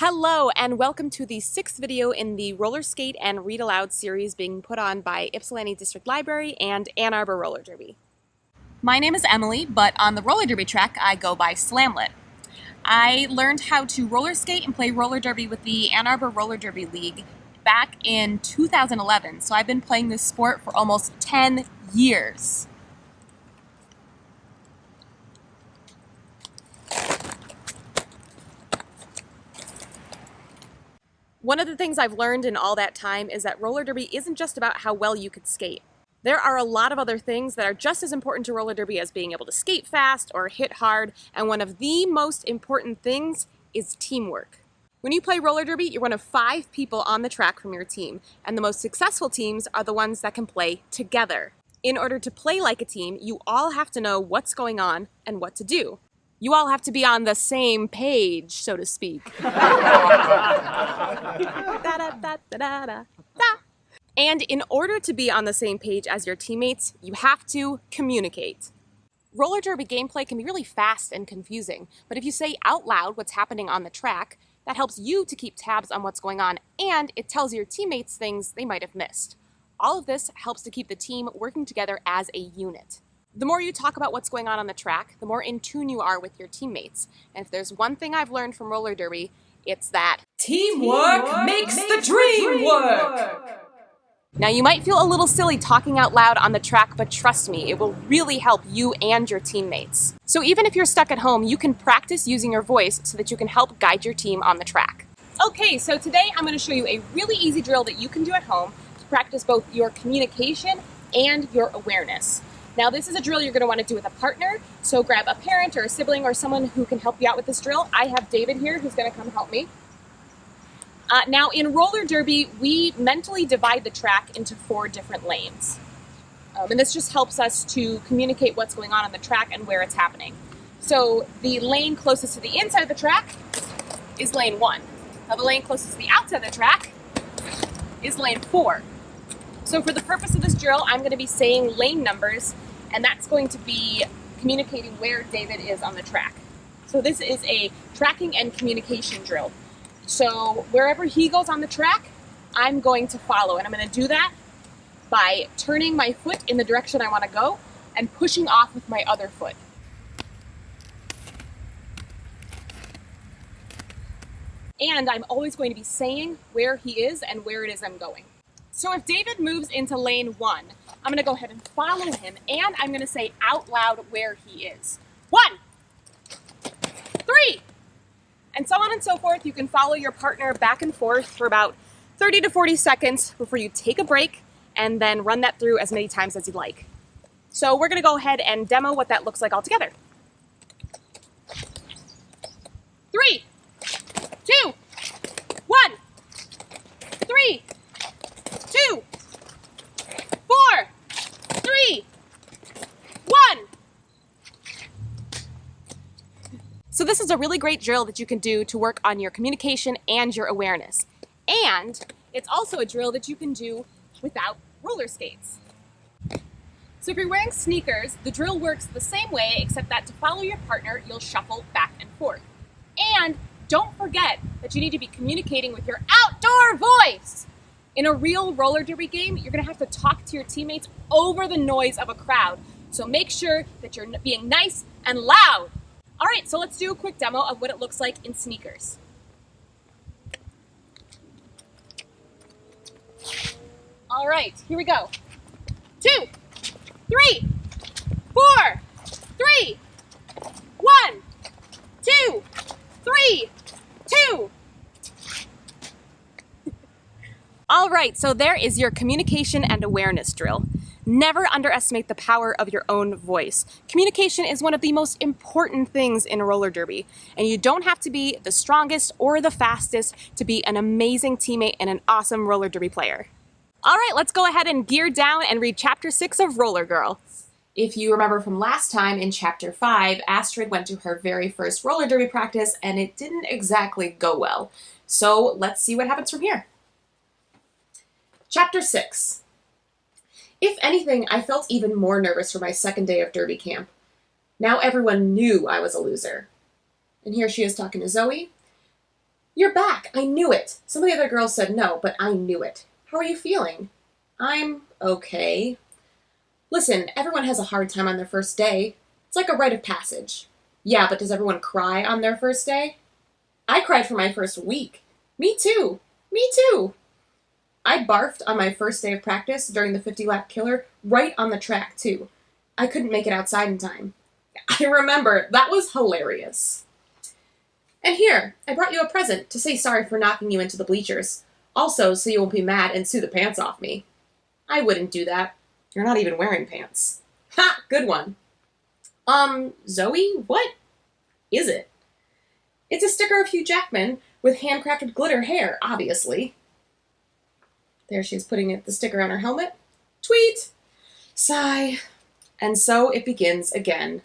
Hello and welcome to the 6th video in the Roller Skate and Read Aloud series being put on by Ypsilanti District Library and Ann Arbor Roller Derby. My name is Emily, but on the roller derby track I go by Slamlet. I learned how to roller skate and play roller derby with the Ann Arbor Roller Derby League back in 2011, so I've been playing this sport for almost 10 years. One of the things I've learned in all that time is that roller derby isn't just about how well you could skate. There are a lot of other things that are just as important to roller derby as being able to skate fast or hit hard, and one of the most important things is teamwork. When you play roller derby, you're one of 5 people on the track from your team, and the most successful teams are the ones that can play together. In order to play like a team, you all have to know what's going on and what to do. You all have to be on the same page, so to speak. And in order to be on the same page as your teammates, you have to communicate. Roller derby gameplay can be really fast and confusing, but if you say out loud what's happening on the track, that helps you to keep tabs on what's going on, and it tells your teammates things they might have missed. All of this helps to keep the team working together as a unit. The more you talk about what's going on the track, the more in tune you are with your teammates. And if there's one thing I've learned from roller derby, it's that teamwork makes the dream work! Now you might feel a little silly talking out loud on the track, but trust me, it will really help you and your teammates. So even if you're stuck at home, you can practice using your voice so that you can help guide your team on the track. Okay, so today I'm going to show you a really easy drill that you can do at home to practice both your communication and your awareness. Now this is a drill you're going to want to do with a partner, so grab a parent or a sibling or someone who can help you out with this drill. I have David here who's going to come help me. Now in roller derby, we mentally divide the track into 4 different lanes. And this just helps us to communicate what's going on the track and where it's happening. So the lane closest to the inside of the track is lane 1. Now the lane closest to the outside of the track is lane 4. So for the purpose of this drill, I'm going to be saying lane numbers, and that's going to be communicating where David is on the track. So this is a tracking and communication drill. So wherever he goes on the track, I'm going to follow, and I'm going to do that by turning my foot in the direction I want to go and pushing off with my other foot. And I'm always going to be saying where he is and where it is I'm going. So if David moves into lane 1, I'm going to go ahead and follow him, and I'm going to say out loud where he is. 1, 3, and so on and so forth. You can follow your partner back and forth for about 30 to 40 seconds before you take a break, and then run that through as many times as you'd like. So we're going to go ahead and demo what that looks like all together. 3, 2, 1, 3, 2, 4, 3, 1. So this is a really great drill that you can do to work on your communication and your awareness. And it's also a drill that you can do without roller skates. So if you're wearing sneakers, the drill works the same way, except that to follow your partner, you'll shuffle back and forth. And don't forget that you need to be communicating with your outdoor voice. In a real roller derby game, you're going to have to talk to your teammates over the noise of a crowd. So make sure that you're being nice and loud. All right, so let's do a quick demo of what it looks like in sneakers. All right, here we go. 2, 3, 4, 3, 1, 2, 3, 2. All right, so there is your communication and awareness drill. Never underestimate the power of your own voice. Communication is one of the most important things in roller derby, and you don't have to be the strongest or the fastest to be an amazing teammate and an awesome roller derby player. All right, let's go ahead and gear down and read Chapter 6 of Roller Girl. If you remember from last time in Chapter 5, Astrid went to her very first roller derby practice, and it didn't exactly go well. So let's see what happens from here. Chapter 6. If anything, I felt even more nervous for my second day of derby camp. Now everyone knew I was a loser. And here she is talking to Zoe. You're back! I knew it! Some of the other girls said no, but I knew it. How are you feeling? I'm okay. Listen, everyone has a hard time on their first day. It's like a rite of passage. Yeah, but does everyone cry on their first day? I cried for my first week. Me too. Me too. I barfed on my first day of practice during the 50-lap killer right on the track, too. I couldn't make it outside in time. I remember. That was hilarious. And here, I brought you a present to say sorry for knocking you into the bleachers. Also, so you won't be mad and sue the pants off me. I wouldn't do that. You're not even wearing pants. Ha! Good one. Zoe, what is it? It's a sticker of Hugh Jackman with handcrafted glitter hair, obviously. There she is putting the sticker on her helmet. Tweet! Sigh. And so it begins again.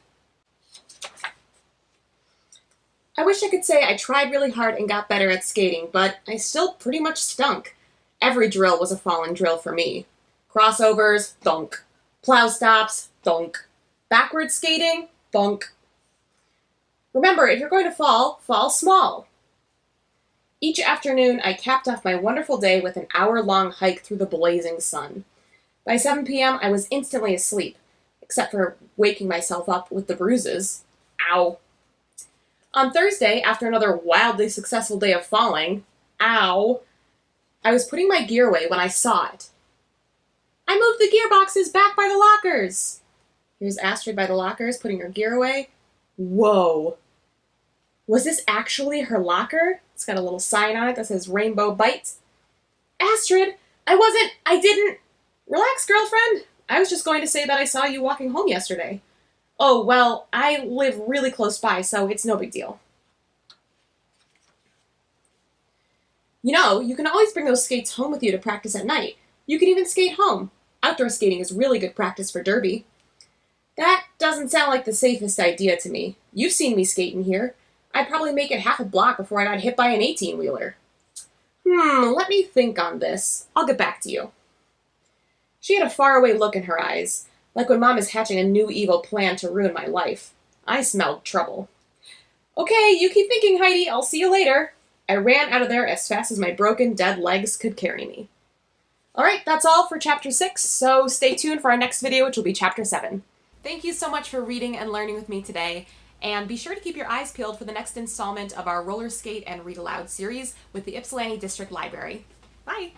I wish I could say I tried really hard and got better at skating, but I still pretty much stunk. Every drill was a fallen drill for me. Crossovers, thunk. Plow stops, thunk. Backward skating, thunk. Remember, if you're going to fall, fall small. Each afternoon, I capped off my wonderful day with an hour-long hike through the blazing sun. By 7 p.m., I was instantly asleep, except for waking myself up with the bruises. Ow. On Thursday, after another wildly successful day of falling, ow, I was putting my gear away when I saw it. I moved the gearboxes back by the lockers. Here's Astrid by the lockers, putting her gear away. Whoa. Was this actually her locker? It's got a little sign on it that says Rainbow Bites. Astrid, I didn't. Relax, girlfriend. I was just going to say that I saw you walking home yesterday. Oh, well, I live really close by, so it's no big deal. You know, you can always bring those skates home with you to practice at night. You can even skate home. Outdoor skating is really good practice for derby. That doesn't sound like the safest idea to me. You've seen me skating here. I'd probably make it half a block before I got hit by an 18-wheeler. Let me think on this. I'll get back to you. She had a faraway look in her eyes, like when Mom is hatching a new evil plan to ruin my life. I smelled trouble. Okay, you keep thinking, Heidi. I'll see you later. I ran out of there as fast as my broken, dead legs could carry me. Alright, that's all for Chapter 6, so stay tuned for our next video, which will be Chapter 7. Thank you so much for reading and learning with me today, and be sure to keep your eyes peeled for the next installment of our Roller Skate and Read Aloud series with the Ypsilanti District Library. Bye!